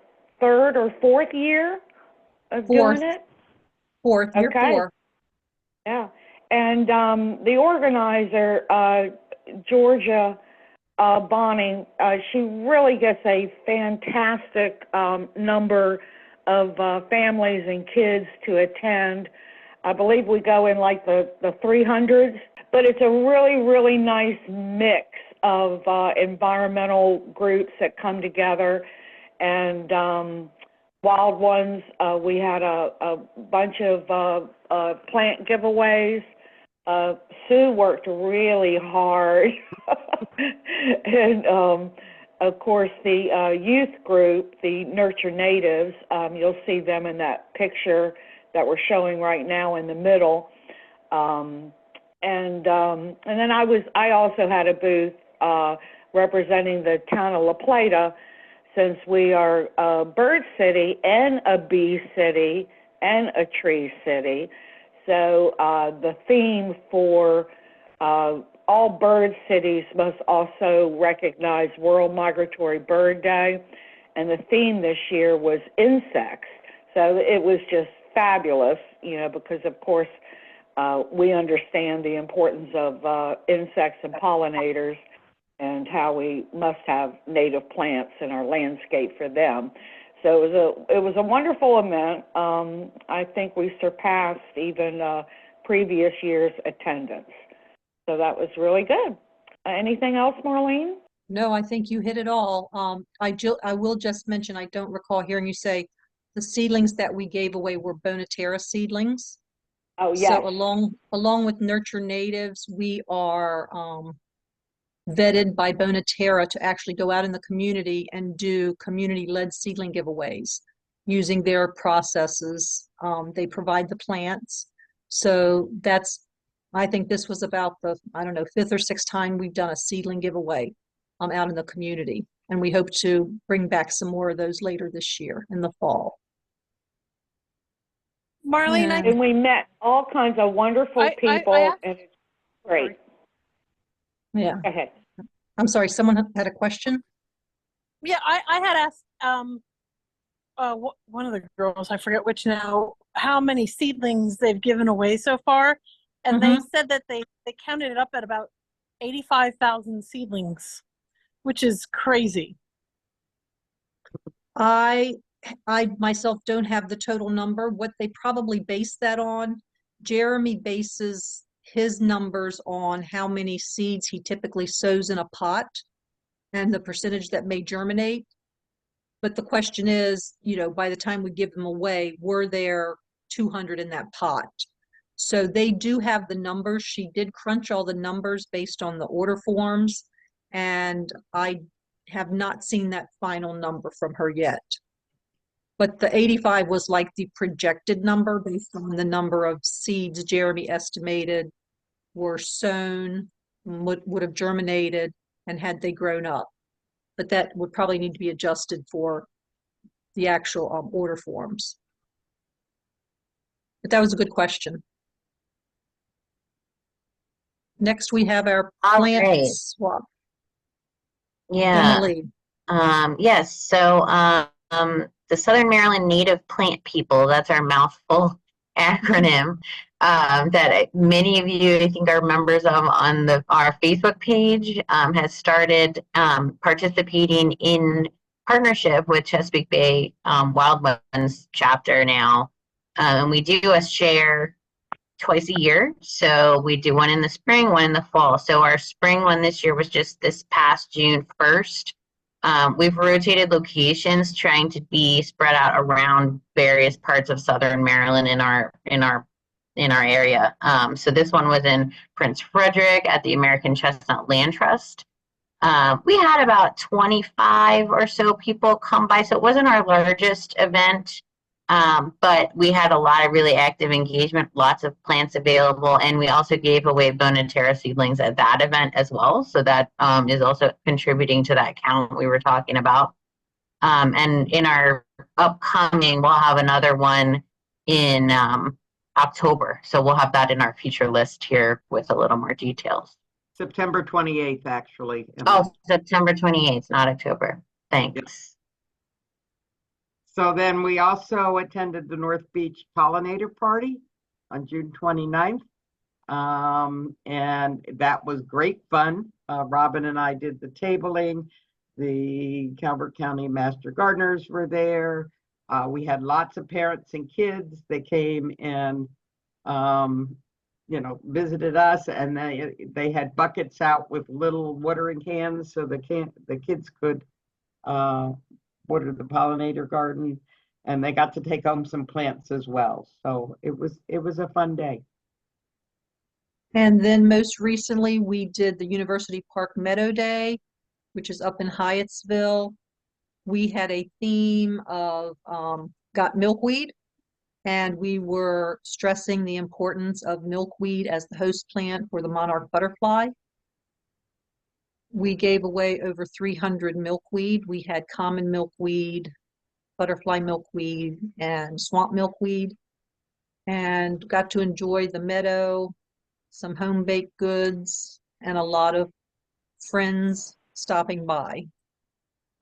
or 4th year of doing it? Fourth, year Okay. 4. Yeah. the organizer, Georgia Bonning, she really gets a fantastic number of families and kids to attend. I believe we go in like the 300s, but it's a really, really nice mix of environmental groups that come together. And Wild Ones, we had a bunch of plant giveaways. Sue worked really hard. And of course, the youth group, the Nurture Natives, you'll see them in that picture that we're showing right now in the middle. And then I also had a booth representing the town of La Plata, since we are a bird city and a bee city and a tree city. So the theme for all bird cities must also recognize World Migratory Bird Day. And the theme this year was insects. So it was just fabulous, because of course we understand the importance of insects and pollinators and how we must have native plants in our landscape for them. So it was a wonderful event. I think we surpassed even previous year's attendance. So that was really good. Anything else, Marlene? No, I think you hit it all. I will just mention, I don't recall hearing you say the seedlings that we gave away were Bonatera seedlings. Oh, yes. So along with Nurture Natives, we are vetted by Bonatera to actually go out in the community and do community-led seedling giveaways using their processes. They provide the plants. So I think this was about the, 5th or 6th time we've done a seedling giveaway out in the community. And we hope to bring back some more of those later this year in the fall. Marlene, Yeah. And we met all kinds of wonderful people, and it's great. Yeah. Go ahead. I'm sorry, someone had a question? Yeah, I had asked one of the girls, I forget which now, how many seedlings they've given away so far. And they said that they counted it up at about 85,000 seedlings, which is crazy. I myself don't have the total number. What they probably base that on, Jeremy bases his numbers on how many seeds he typically sows in a pot and the percentage that may germinate. But the question is, by the time we give them away, were there 200 in that pot? So they do have the numbers. She did crunch all the numbers based on the order forms, and I have not seen that final number from her yet. But the 85 was like the projected number based on the number of seeds Jeremy estimated were sown, would have germinated, and had they grown up. But that would probably need to be adjusted for the actual order forms. But that was a good question. Next, we have our plant swap. Yeah. Emily. Yes. So the Southern Maryland Native Plant People, that's our mouthful acronym, that many of you, I think, are members of on our Facebook page, has started participating in partnership with Chesapeake Bay Wild Ones chapter now. And we do a share twice a year. So we do one in the spring, one in the fall. So our spring one this year was just this past June 1st. We've rotated locations, trying to be spread out around various parts of Southern Maryland in our area. So this one was in Prince Frederick at the American Chestnut Land Trust. We had about 25 or so people come by, so it wasn't our largest event, but we had a lot of really active engagement, lots of plants available, and we also gave away Bonatera seedlings at that event as well. So that is also contributing to that count we were talking about. And in our upcoming, we'll have another one in October. So we'll have that in our feature list here with a little more details. September 28th, actually. Oh, September 28th, not October. Thanks. Yep. So then we also attended the North Beach Pollinator Party on June 29th. And that was great fun. Robin and I did the tabling. The Calvert County Master Gardeners were there. We had lots of parents and kids. They came and visited us, and they had buckets out with little watering cans so the kids could water the pollinator garden, and they got to take home some plants as well. So it was a fun day. And then most recently, we did the University Park Meadow Day, which is up in Hyattsville. We had a theme of got milkweed, and we were stressing the importance of milkweed as the host plant for the monarch butterfly. We gave away over 300 milkweed. We had common milkweed, butterfly milkweed, and swamp milkweed, and got to enjoy the meadow, some home baked goods, and a lot of friends stopping by.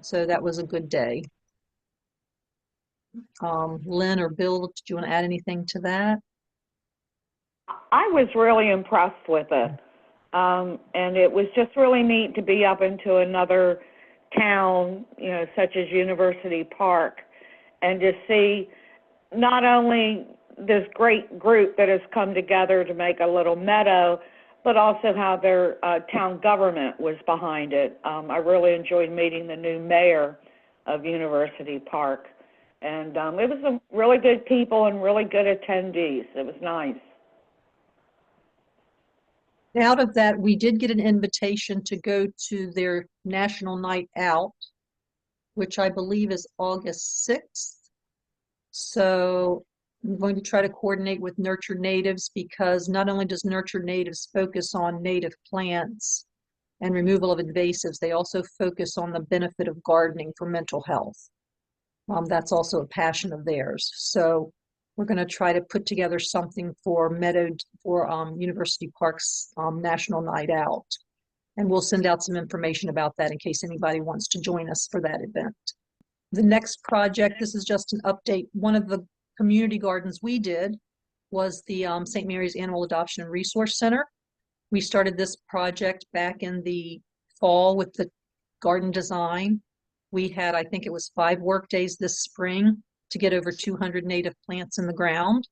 So that was a good day. Lynn or Bill, did you want to add anything to that? I was really impressed with it. And it was just really neat to be up into another town, such as University Park, and to see not only this great group that has come together to make a little meadow, but also how their town government was behind it. I really enjoyed meeting the new mayor of University Park. And it was some really good people and really good attendees. It was nice. Out of that, we did get an invitation to go to their National Night Out, which I believe is August 6th. So I'm going to try to coordinate with Nurture Natives, because not only does Nurture Natives focus on native plants and removal of invasives, they also focus on the benefit of gardening for mental health. That's also a passion of theirs. So we're going to try to put together something for University Park's National Night Out. And we'll send out some information about that in case anybody wants to join us for that event. The next project, this is just an update. One of the community gardens we did was the St. Mary's Animal Adoption and Resource Center. We started this project back in the fall with the garden design. We had, I think it was 5 work days this spring to get over 200 native plants in the ground.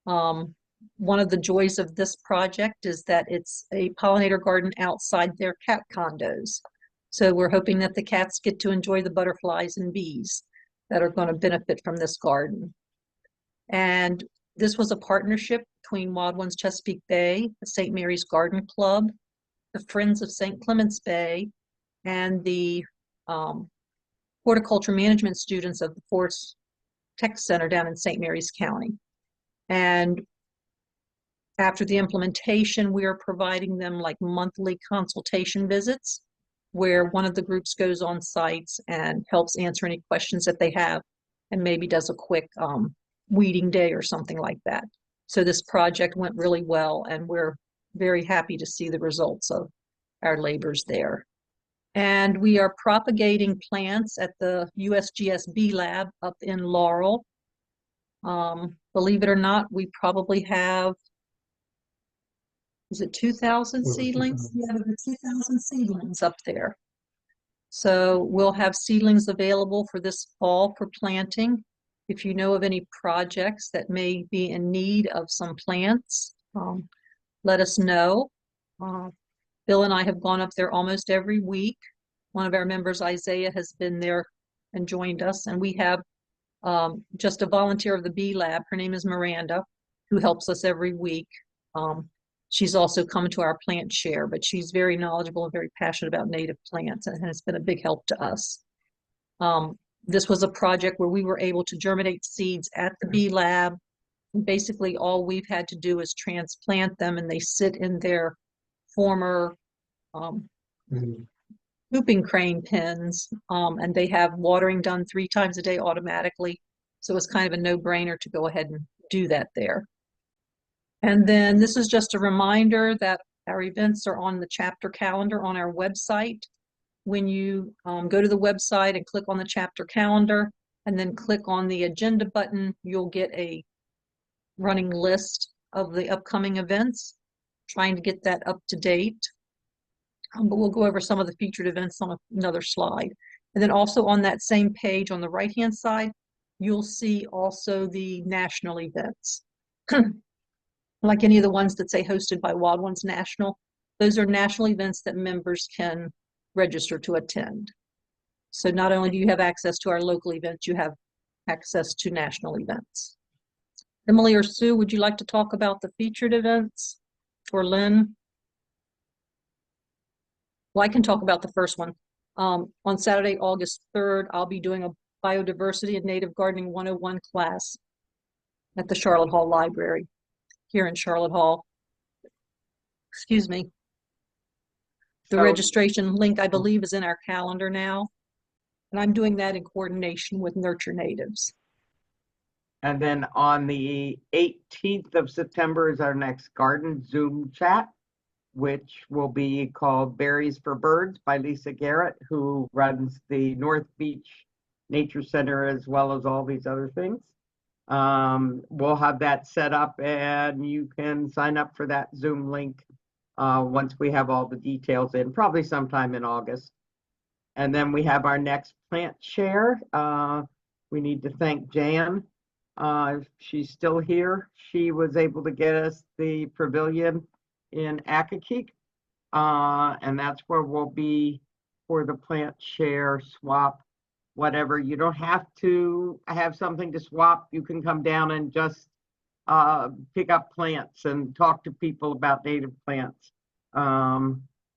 One of the joys of this project is that it's a pollinator garden outside their cat condos. So we're hoping that the cats get to enjoy the butterflies and bees that are going to benefit from this garden. And this was a partnership between Wild Ones Chesapeake Bay, the St. Mary's Garden Club, the Friends of St. Clements Bay, and the horticulture management students of the Forest Tech Center down in St. Mary's County. And after the implementation, we are providing them like monthly consultation visits where one of the groups goes on sites and helps answer any questions that they have and maybe does a quick weeding day or something like that. So this project went really well, and we're very happy to see the results of our labors there. And we are propagating plants at the USGS Bee Lab up in Laurel. Believe it or not, we probably have, is it 2,000 seedlings? Yeah, over 2,000 seedlings up there. So we'll have seedlings available for this fall for planting. If you know of any projects that may be in need of some plants, let us know. Bill and I have gone up there almost every week. One of our members, Isaiah, has been there and joined us. And we have just a volunteer of the Bee Lab. Her name is Miranda, who helps us every week. She's also come to our plant share, but she's very knowledgeable and very passionate about native plants, and has been a big help to us. This was a project where we were able to germinate seeds at the Bee Lab. And basically, all we've had to do is transplant them, and they sit in their former whooping crane pens, and they have watering done 3 times a day automatically. So it's kind of a no-brainer to go ahead and do that there. And then this is just a reminder that our events are on the chapter calendar on our website. When you go to the website and click on the chapter calendar and then click on the agenda button, you'll get a running list of the upcoming events. trying to get that up to date. But we'll go over some of the featured events on another slide. And then also on that same page on the right-hand side, you'll see also the national events. Like any of the ones that say hosted by Wild Ones National, those are national events that members can register to attend. So not only do you have access to our local events, you have access to national events. Emily or Sue, would you like to talk about the featured events? Or Lynn? Well, I can talk about the first one. On Saturday, August 3rd, I'll be doing a Biodiversity and Native Gardening 101 class at the Charlotte Hall Library here in Charlotte Hall. Excuse me. The registration link, I believe, is in our calendar now. And I'm doing that in coordination with Nurture Natives. And then on the 18th of September is our next garden Zoom chat, which will be called Berries for Birds by Lisa Garrett, who runs the North Beach Nature Center as well as all these other things. We'll have that set up and you can sign up for that Zoom link once we have all the details in, probably sometime in August. And then we have our next plant share. We need to thank Jan. She's still here. She was able to get us the pavilion in Chesapeake, and that's where we'll be for the plant share, swap, whatever. You don't have to have something to swap. You can come down and just pick up plants and talk to people about native plants.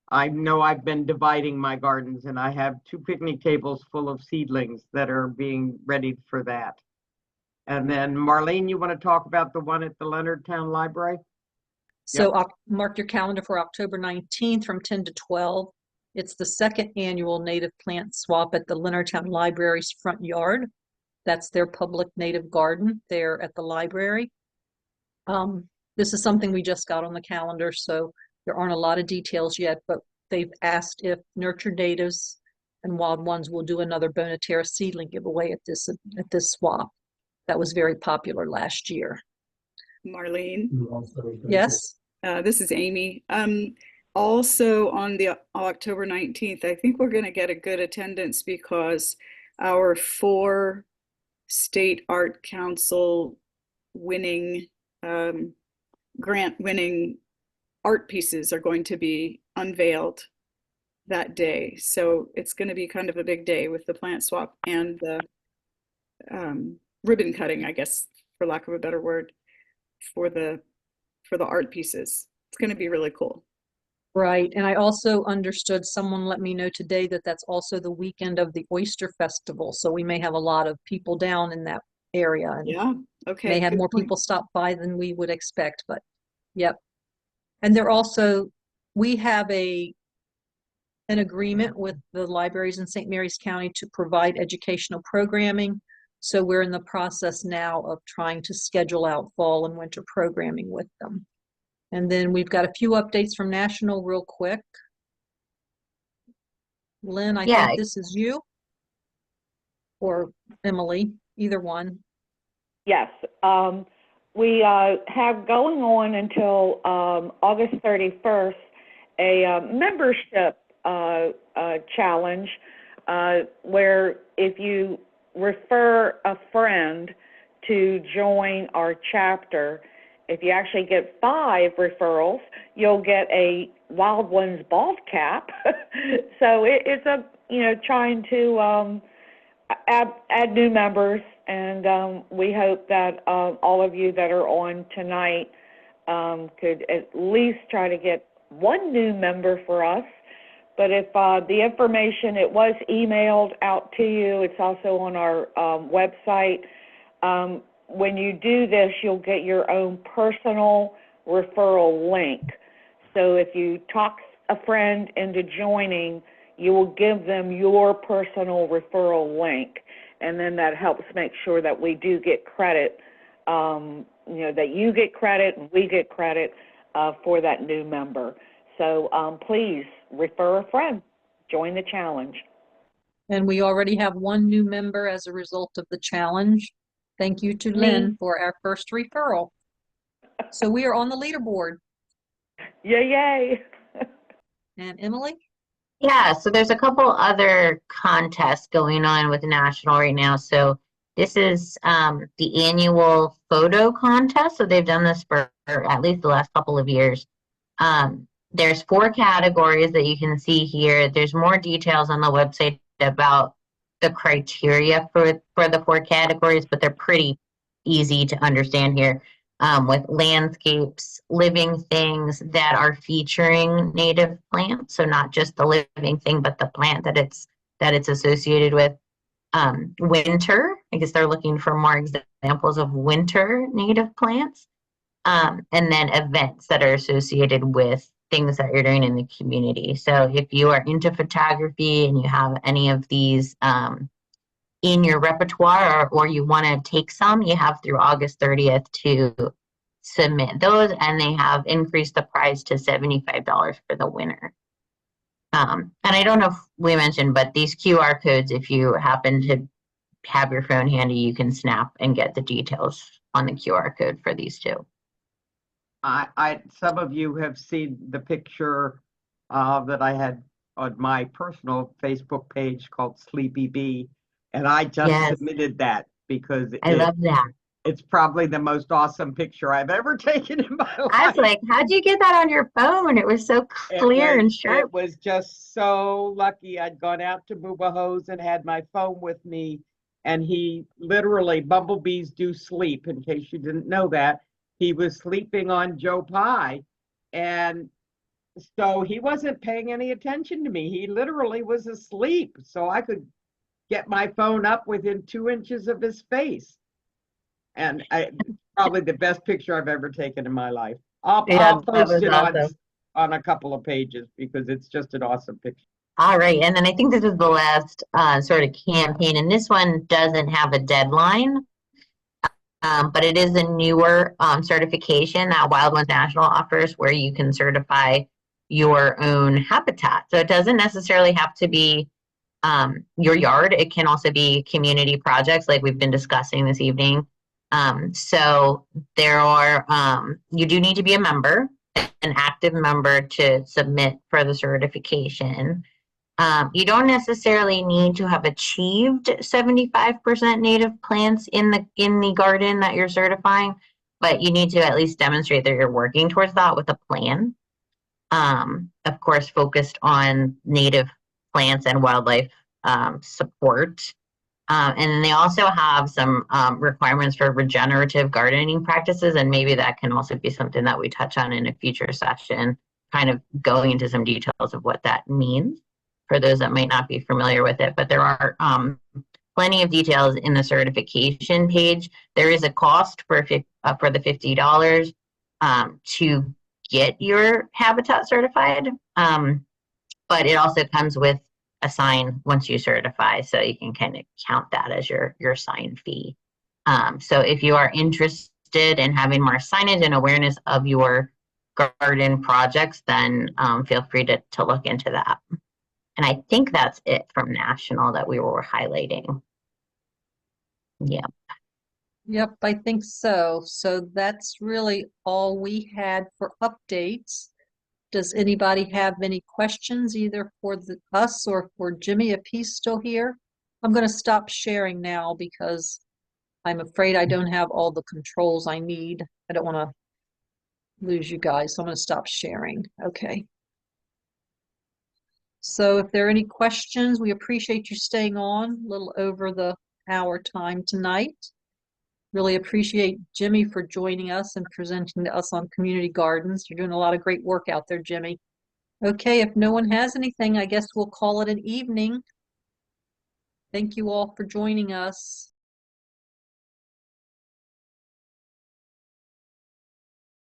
I know I've been dividing my gardens and I have 2 picnic tables full of seedlings that are being readied for that. And then Marlene, you want to talk about the one at the Leonardtown Library? So mark your calendar for October 19th from 10 to 12. It's the 2nd annual native plant swap at the Leonardtown Library's front yard. That's their public native garden there at the library. This is something we just got on the calendar, so there aren't a lot of details yet, but they've asked if Nurture Natives and Wild Ones will do another Bonatera seedling giveaway at this swap. That was very popular last year. Marlene. Yes. This is Amy. Also on the October 19th, I think we're going to get a good attendance because our 4 state art council winning, grant winning art pieces are going to be unveiled that day. So it's going to be kind of a big day with the plant swap and the ribbon cutting, I guess, for lack of a better word, for the art pieces. It's going to be really cool. Right. And I also understood, someone let me know today that that's also the weekend of the Oyster Festival. So we may have a lot of people down in that area. And yeah. Okay. may have more people stop by than we would expect, but yep. And they're also, we have an agreement with the libraries in St. Mary's County to provide educational programming. So we're in the process now of trying to schedule out fall and winter programming with them. And then we've got a few updates from National real quick. Lynn, I think this is you or Emily, either one. Yes. We have going on until August 31st a membership challenge where if you refer a friend to join our chapter, if you actually get 5 referrals, you'll get a Wild Ones bald cap. So it's a, trying to add new members, and we hope that all of you that are on tonight could at least try to get 1 new member for us. But if the information, it was emailed out to you, it's also on our website. When you do this, you'll get your own personal referral link. So if you talk a friend into joining, you will give them your personal referral link. And then that helps make sure that we do get credit, that you get credit and we get credit for that new member. So please refer a friend, join the challenge. And we already have 1 new member as a result of the challenge. Thank you to Lynn for our first referral. So we are on the leaderboard. Yay, yay. And Emily? Yeah, so there's a couple other contests going on with National right now. So this is the annual photo contest. So they've done this for at least the last couple of years. There's 4 categories that you can see here. There's more details on the website about the criteria for the 4 categories, but they're pretty easy to understand here. With landscapes, living things that are featuring native plants, so not just the living thing, but the plant that it's associated with. Winter, I guess they're looking for more examples of winter native plants. And then events that are associated with things that you're doing in the community. So if you are into photography and you have any of these in your repertoire, or you want to take some, you have through August 30th to submit those, and they have increased the price to $75 for the winner. And I don't know if we mentioned, but these QR codes, if you happen to have your phone handy, you can snap and get the details on the QR code for these 2. Some of you have seen the picture that I had on my personal Facebook page called Sleepy Bee, and I just Yes. submitted that because I love that. it's probably the most awesome picture I've ever taken in my life. I was like, how'd you get that on your phone? It was so clear and sharp. It was just so lucky. I'd gone out to Bubahose and had my phone with me, and he literally, bumblebees do sleep, in case you didn't know that. He was sleeping on Joe Pye, and so he wasn't paying any attention to me. He literally was asleep, so I could get my phone up within 2 inches of his face. And probably the best picture I've ever taken in my life. I'll post it on a couple of pages because it's just an awesome picture. All right, and then I think this is the last sort of campaign, and this one doesn't have a deadline, but it is a newer certification that Wild Ones National offers, where you can certify your own habitat. So it doesn't necessarily have to be your yard. It can also be community projects like we've been discussing this evening. So there are, you do need to be a member, an active member, to submit for the certification. You don't necessarily need to have achieved 75% native plants in the garden that you're certifying, but you need to at least demonstrate that you're working towards that with a plan. Of course, focused on native plants and wildlife support. And then they also have some requirements for regenerative gardening practices, and maybe that can also be something that we touch on in a future session, kind of going into some details of what that means for those that might not be familiar with it. But there are plenty of details in the certification page. There is a cost for the $50 to get your habitat certified, but it also comes with a sign once you certify, so you can kind of count that as your sign fee. So if you are interested in having more signage and awareness of your garden projects, then feel free to look into that. And I think that's it from National that we were highlighting. Yeah. Yep, I think so. So that's really all we had for updates. Does anybody have any questions, either for us or for Jimmy, if he's still here? I'm going to stop sharing now because I'm afraid I don't have all the controls I need. I don't want to lose you guys, so I'm going to stop sharing. Okay. So if there are any questions, we appreciate you staying on a little over the hour time tonight. Really appreciate Jimmy for joining us and presenting to us on community gardens. You're doing a lot of great work out there, Jimmy. Okay, if no one has anything, I guess we'll call it an evening. Thank you all for joining us.